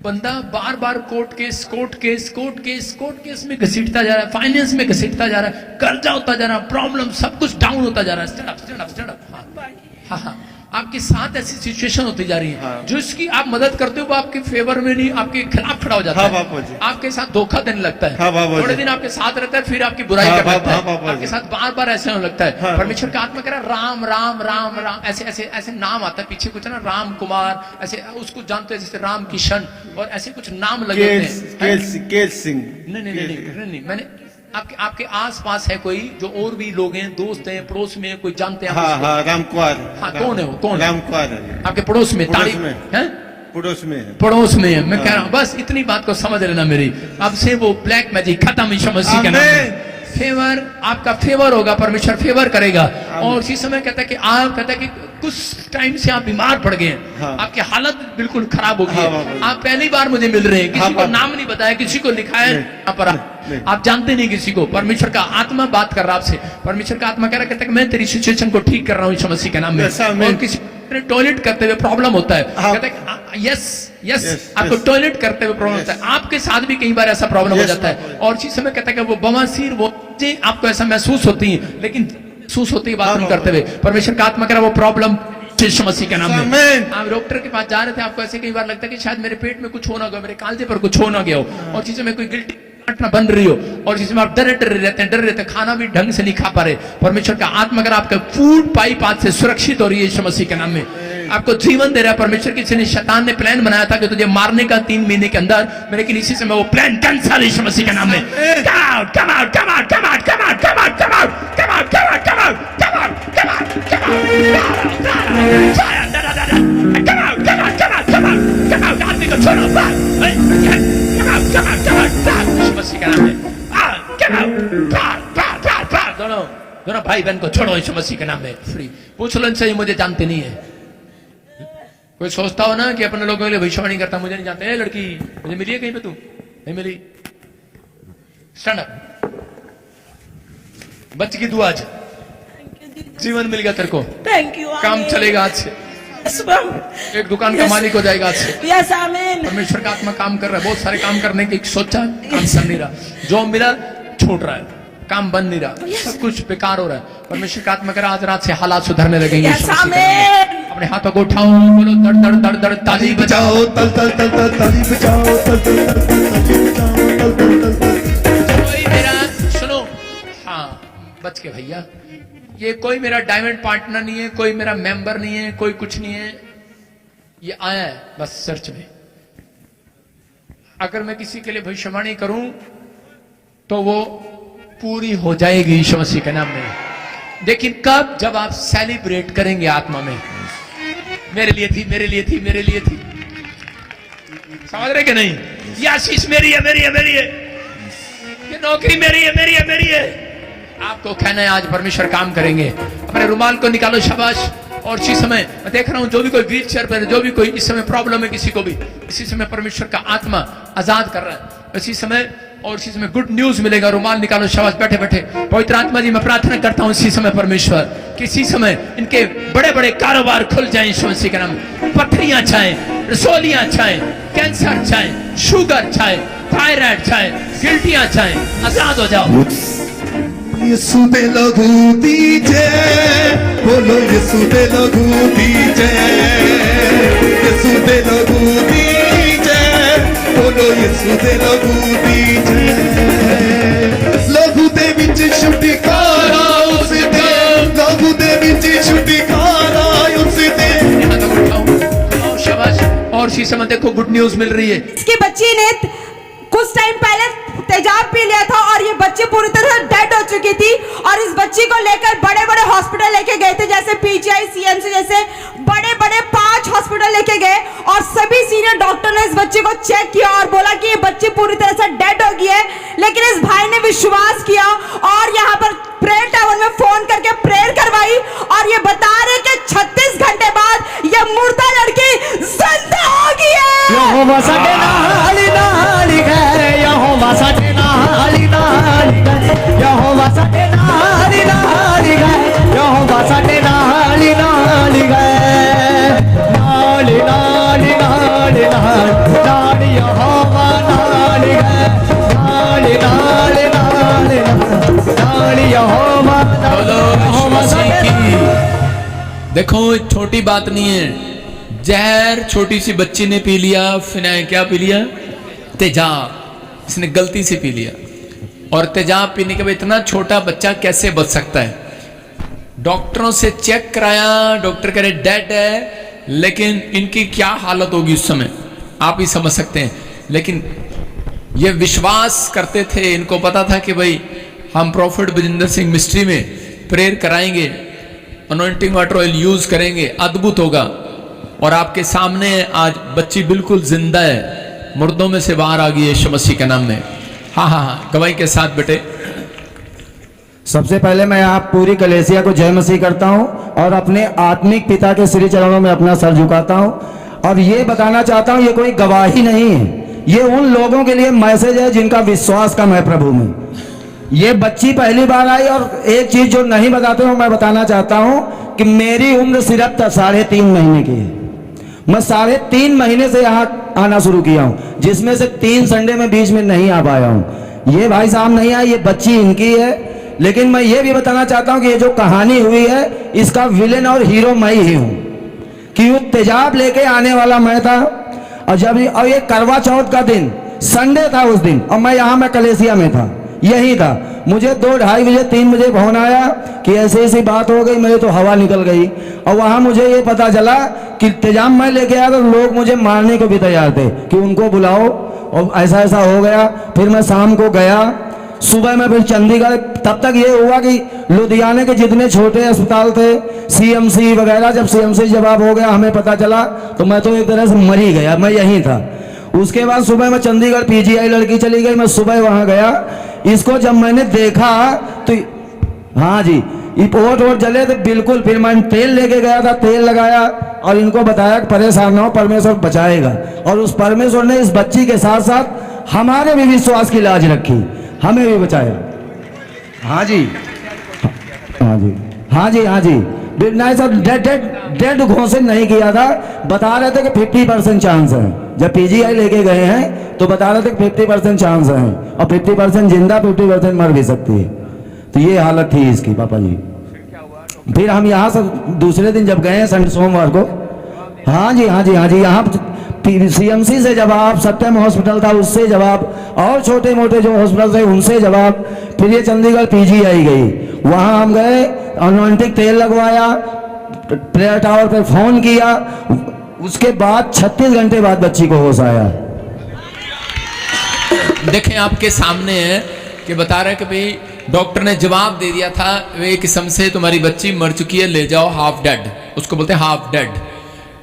बंदा बार बार court case में घसीटता जा रहा है, फाइनेंस में घसीटता जा रहा है, कर्जा होता जा रहा है, प्रॉब्लम सब कुछ डाउन होता जा रहा है। Stand up. हाँ, आपके साथ ऐसी सिचुएशन होती जा रही है जो इसकी आप मदद करते हो वो आपके फेवर में नहीं, आपके खिलाफ खड़ा हो जाता है, आपके साथ धोखा देने लगता है। थोड़े दिन आपके साथ रहता है, फिर आपकी बुराई करने लगता है, आपके साथ बार बार ऐसे होने लगता है। परमेश्वर का आत्मा कह रहा है राम राम राम राम, ऐसे ऐसे ऐसे नाम आता है पीछे कुछ ना, राम कुमार, ऐसे उसको जानते हैं जैसे राम किशन और ऐसे कुछ नाम लगे होते हैं। नहीं, मैंने आपके आस पास है कोई जो और भी लोग हैं, दोस्त हैं, पड़ोस में कोई जानते हैं? रामकुमार। कौन है वो? कौन? रामकुमार आपके पड़ोस में? पड़ोस में है। मैं कह रहा हूँ बस इतनी बात को समझ लेना मेरी, अब से वो ब्लैक मैजिक खत्म। यीशु मसीह के नाम में फेवर, आपका फेवर होगा, परमेश्वर फेवर करेगा। और इसी समय कहता है कि आप कहता है कि कुछ टाइम से आप बीमार पड़ गए हैं, आपकी हालत बिल्कुल खराब हो गई है, आप पहली बार मुझे मिल रहे हैं, किसी को नाम नहीं बताया, किसी को लिखा है यहाँ पर, आप जानते नहीं किसी को। परमेश्वर का आत्मा बात कर रहा है आपसे, परमेश्वर का आत्मा कह रहा कहता है कि मैं तेरी सिचुएशन को ठीक कर रहा हूँ यीशु मसीह के नाम में। और किसी टॉयलेट करते हुए प्रॉब्लम होता है, कहता है यस आपको टॉयलेट करते हुए प्रॉब्लम होता है, आपके साथ भी कई बार ऐसा प्रॉब्लम हो जाता है। और इसी समय कहता है कि वो बवासीर, वो आपको ऐसा महसूस होती है, लेकिन महसूस होती है बाथरूम करते हुए, परमेश्वर का आत्मा कह रहा है वो प्रॉब्लम यीशु मसीह के नाम में। आप डॉक्टर के पास जा रहे थे, आपको ऐसे कई बार लगता है कि शायद मेरे पेट में कुछ होना गया, मेरे कालजे पर कुछ होना गया हो, और चीजों में कोई गिल्टी घटना बन रही हो, और जिसमें आप डरे रहते हैं, खाना भी ढंग से नहीं खा पा रहे। परमेश्वर का आत्मा अगर आपका फूड पाइप आज से सुरक्षित हो रही है यीशु मसीह के नाम में, आपको जीवन दे रहा है परमेश्वर। किसी ने शैतान ने प्लान बनाया था कि तुझे मारने का 3 महीने के अंदर, लेकिन इसी समय वो प्लान कैंसल यीशु मसीह के नाम में। दोनों भाई बहन को छोड़ो यीशु मसीह के नाम में। फ्री पूछ लो इनसे, मुझे जानते नहीं है। कोई सोचता हो ना कि अपने लोगों के लिए भविष्यवाणी करता, मुझे नहीं जानते। ए लड़की, मुझे मिली है कहीं पे? तू नहीं मिली, स्टैंड अप। बच गई तू आज, जीवन मिल गया तेरे को, थैंक यू, काम चलेगा आज से, एक दुकान का मालिक हो जाएगा आज से। यस आमीन। परमेश्वर का आत्मा काम कर रहा है, बहुत सारे काम करने की सोचा, काम कर नहीं रहा, जो मिला छूट रहा है, काम बन नहीं रहा, सब कुछ बेकार हो रहा है। परमेश्वर का आत्मा करा आज रात से हालात सुधरने लगेंगे। अपने हाथों को उठाओ, बोलो दड़ दड़ दड़ दड़ ताली बजाओ, तल तल तल तल ताली बजाओ, तल तल तल ताली बजाओ, तल तल तल। कोई मेरा सुनो, हाँ बच के भैया, ये कोई मेरा डायमंड पार्टनर नहीं है, कोई मेरा मेंबर नहीं है, कोई कुछ नहीं है, ये आया है बस चर्च में। अगर मैं किसी के लिए भविष्यवाणी करूं तो वो पूरी हो जाएगी यीशु मसीह के नाम में। लेकिन कब? जब आप सेलिब्रेट करेंगे आत्मा में, मेरे लिए थी, मेरे लिए थी, मेरे लिए थी। समझ रहे कि नहीं? ये आशीष मेरी है, मेरी है, मेरी है, ये नौकरी मेरी है, मेरी है, मेरी है। आपको कहना है आज परमेश्वर काम करेंगे। अपने रुमाल को निकालो, शाबाश। और इसी समय मैं देख रहा हूं जो भी कोई व्हील चेयर पर, जो भी कोई इस समय प्रॉब्लम है किसी को भी, इसी समय परमेश्वर का आत्मा आजाद कर रहा है इसी समय। और इसी समय गुड न्यूज मिलेगा। रुमाल निकालो, शाबाश, बैठे बैठे। पवित्र आत्मा जी मैं प्रार्थना करता हूं इसी समय परमेश्वर, किसी समय इनके बड़े बड़े कारोबार खुल जाएं यीशु मसीह के नाम। पथरियां छाएं, रसोलियां छाएं, कैंसर छाएं, शुगर छाएं, थायराइड छाएं, गिल्टियां छाएं, आजाद हो जाओ। यीशु दे लहू दीजे, बोलो यीशु दे लहू दीजे, यीशु दे लहू दीजे, बोलो यीशु दे लहू दीजे। लहू दे विच छुटकारा उस दे, लहू दे विच छुटकारा उस दे। शाबाश। और इसी समय देखो गुड न्यूज मिल रही है। इसकी बच्ची ने कुछ टाइम पहले तेजाब पी लिया था और ये बच्ची पूरी तरह से डेड हो चुकी थी, और इस बच्ची को लेकर बड़े बड़े हॉस्पिटल लेके गए थे, जैसे पीजीआई, सीएमसी जैसे बड़े बड़े 5 हॉस्पिटल लेके गए, और सभी सीनियर डॉक्टर ने इस बच्ची को चेक किया और बोला कि ये बच्ची पूरी तरह से डेड हो गई है। लेकिन इस भाई ने विश्वास किया और यहाँ पर प्रेयर टावर में फोन करके प्रेयर करवाई, और ये बता रहे कि 36 घंटे बाद ये मुर्दा लड़की जिंदा हो गई है। यहोवा साडे नाल नाल गए, यहोवा साडे नाल नाल गए, यहोवा साडे नाल नाल गए, यहोवा साडे नाल नाल गए, नाल नाल नाल नाल नाल देखो छोटी बात नहीं है, जहर छोटी सी बच्ची ने पी लिया, फिनाइल क्या पी लिया, तेजाब, इसने गलती से पी लिया। और तेजाब पीने के बाद इतना छोटा बच्चा कैसे बच सकता है? डॉक्टरों से चेक कराया, डॉक्टर कह रहे डेड है, लेकिन इनकी क्या हालत होगी उस समय आप ही समझ सकते हैं। लेकिन ये विश्वास करते थे, इनको पता था कि भाई हम प्रॉफिट बजिंदर सिंह मिस्ट्री में प्रेयर कराएंगे, अनॉइंटिंग वाटर ऑयल यूज करेंगे, अद्भुत होगा। और आपके सामने आज बच्ची बिल्कुल जिंदा है, मुर्दों में से बाहर आ गई है यीशु मसीह के नाम में। हाँ हाँ हाँ, गवाही के साथ बेटे। सबसे पहले मैं आप पूरी कलेसिया को जय मसीह करता हूं और अपने आत्मिक पिता के श्री चरणों में अपना सर झुकाता हूं। और ये बताना चाहता हूं, ये कोई गवाही नहीं है, ये उन लोगों के लिए मैसेज है जिनका विश्वास कम है प्रभु में। ये बच्ची पहली बार आई, और एक चीज जो नहीं बताते हो मैं बताना चाहता हूं कि मेरी उम्र सिर्फ 3.5 महीने की है। मैं 3.5 महीने से यहाँ आना शुरू किया हूँ, जिसमें से 3 संडे में बीच में नहीं आ पाया हूँ। ये भाई साहब नहीं आए, ये बच्ची इनकी है। लेकिन मैं ये भी बताना चाहता हूँ कि ये जो कहानी हुई है, इसका विलेन और हीरो मैं ही हूँ। कि वो तेजाब लेके आने वाला मैं था, और ये करवा चौथ का दिन संडे था उस दिन, और मैं कलेसिया में था, यही था। मुझे 2-2:30 बजे 3 बजे फोन आया कि ऐसी ऐसी बात हो गई, मेरी तो हवा निकल गई। और वहाँ मुझे ये पता चला कि तेजाब मैं लेके आया तो लोग मुझे मारने को भी तैयार थे कि उनको बुलाओ, और ऐसा ऐसा हो गया। फिर मैं शाम को गया, सुबह में फिर चंडीगढ़। तब तक ये हुआ कि लुधियाने के जितने छोटे अस्पताल थे, CMC वगैरह, जब CMC जवाब हो गया हमें पता चला, तो मैं तो एक तरह से मर ही गया, मैं यहीं था। उसके बाद सुबह में चंडीगढ़ PGI लड़की चली गई, मैं सुबह वहाँ गया। इसको जब मैंने देखा तो हाँ जी, ओट जले थे बिल्कुल। फिर मैं तेल लेके गया था, तेल लगाया और इनको बताया कि परेशान ना हो, परमेश्वर बचाएगा। और उस परमेश्वर ने इस बच्ची के साथ साथ हमारे भी विश्वास की लाज रखी, हमें भी बचाया। हाँ जी, हाँ जी, हाँ जी, हाँ जी। नहीं सर, डेड घोषित नहीं किया था, बता रहे थे कि 50% चांस है। जब PGI लेके गए हैं तो बता रहे थे कि 50% चांस है, और 50% जिंदा, 50% मर भी सकती है। तो ये हालत थी इसकी पापा जी। फिर हम यहाँ से दूसरे दिन जब गए संडे सोमवार को, हाँ जी, हाँ जी, हाँ जी, यहाँ CMC से जवाब, सत्यम हॉस्पिटल था उससे जवाब, और छोटे मोटे जो हॉस्पिटल थे उनसे जवाब। फिर ये चंडीगढ़ PGI गई, वहाँ हम गए, अनॉइंटिंग तेल लगवाया, प्रेयर टावर पे फोन किया। उसके बाद 36 घंटे बाद बच्ची को होश आया। देखें आपके सामने है कि बता रहे कि भाई डॉक्टर ने जवाब दे दिया था, वे किस्म से तुम्हारी बच्ची मर चुकी है, ले जाओ हाफ डेड, उसको बोलते हैं हाफ डेड।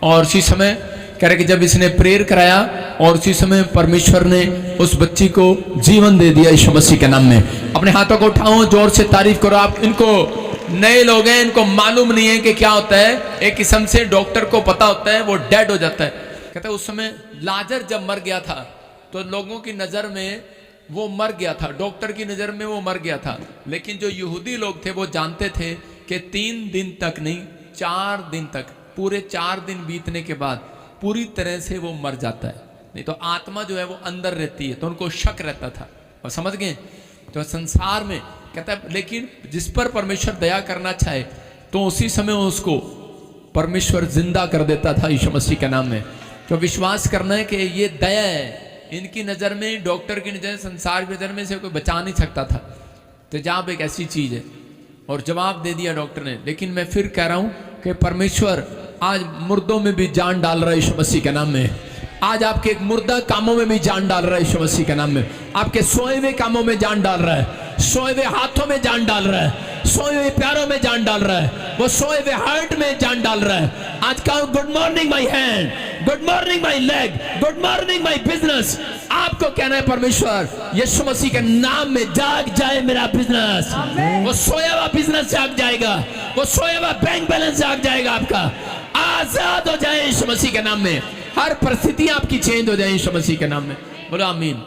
और उसी समय कह रहे कि जब इसने प्रेयर कराया, और उसी समय परमेश्वर ने उस बच्ची को जीवन दे दिया यीशु मसीह के नाम में। अपने हाथों को उठाओ, जोर से तारीफ करो। आप इनको नए लोग हैं, इनको मालूम नहीं है कि क्या होता है। एक किस्म से डॉक्टर को पता होता है, वो डेड हो जाता है। कहते हैं उस समय लाजर जब मर गया था तो लोगों की नजर में वो मर गया था, डॉक्टर की नजर में वो मर गया था। लेकिन जो यहूदी लोग थे वो जानते थे कि 3 दिन तक नहीं, 4 दिन तक, पूरे 4 दिन बीतने के बाद पूरी तरह से वो मर जाता है। नहीं तो आत्मा जो है वो अंदर रहती है, तो उनको शक रहता था। और समझ गए? तो संसार में कहता है, लेकिन जिस पर परमेश्वर दया करना चाहे तो उसी समय उसको परमेश्वर जिंदा कर देता था यीशु मसीह के नाम में। तो विश्वास करना है कि ये दया है, इनकी नज़र में, डॉक्टर की नज़र, संसार की नज़र में से कोई बचा नहीं सकता था। तेजाब एक ऐसी चीज़ है, और जवाब दे दिया डॉक्टर ने। लेकिन मैं फिर कह रहा हूँ कि परमेश्वर आज मुर्दों में भी जान डाल रहा है यीशु मसीह के नाम में। आज आपके एक मुर्दा कामों में भी जान डाल रहा है यीशु मसीह के नाम में। आपके सोए हुए कामों में जान डाल रहा है, सोए हुए हाथों में जान डाल रहा है, सोए हुए प्यारों में जान डाल रहा है, वो सोए हुए हार्ट में जान डाल रहा है। आज का good morning my hand, good morning my leg, good morning my business. आपको कहना है परमेश्वर यीशु मसीह के नाम में जाग जाए मेरा बिजनेस। वो सोया हुआ बिजनेस जाग जाएगा, वो सोया हुआ बैंक बैलेंस जाग जाएगा, आपका आजाद हो जाए यीशु मसीह के नाम में। हर परिस्थिति आपकी चेंज हो जाए यीशु मसीह के नाम में। बोलो आमीन।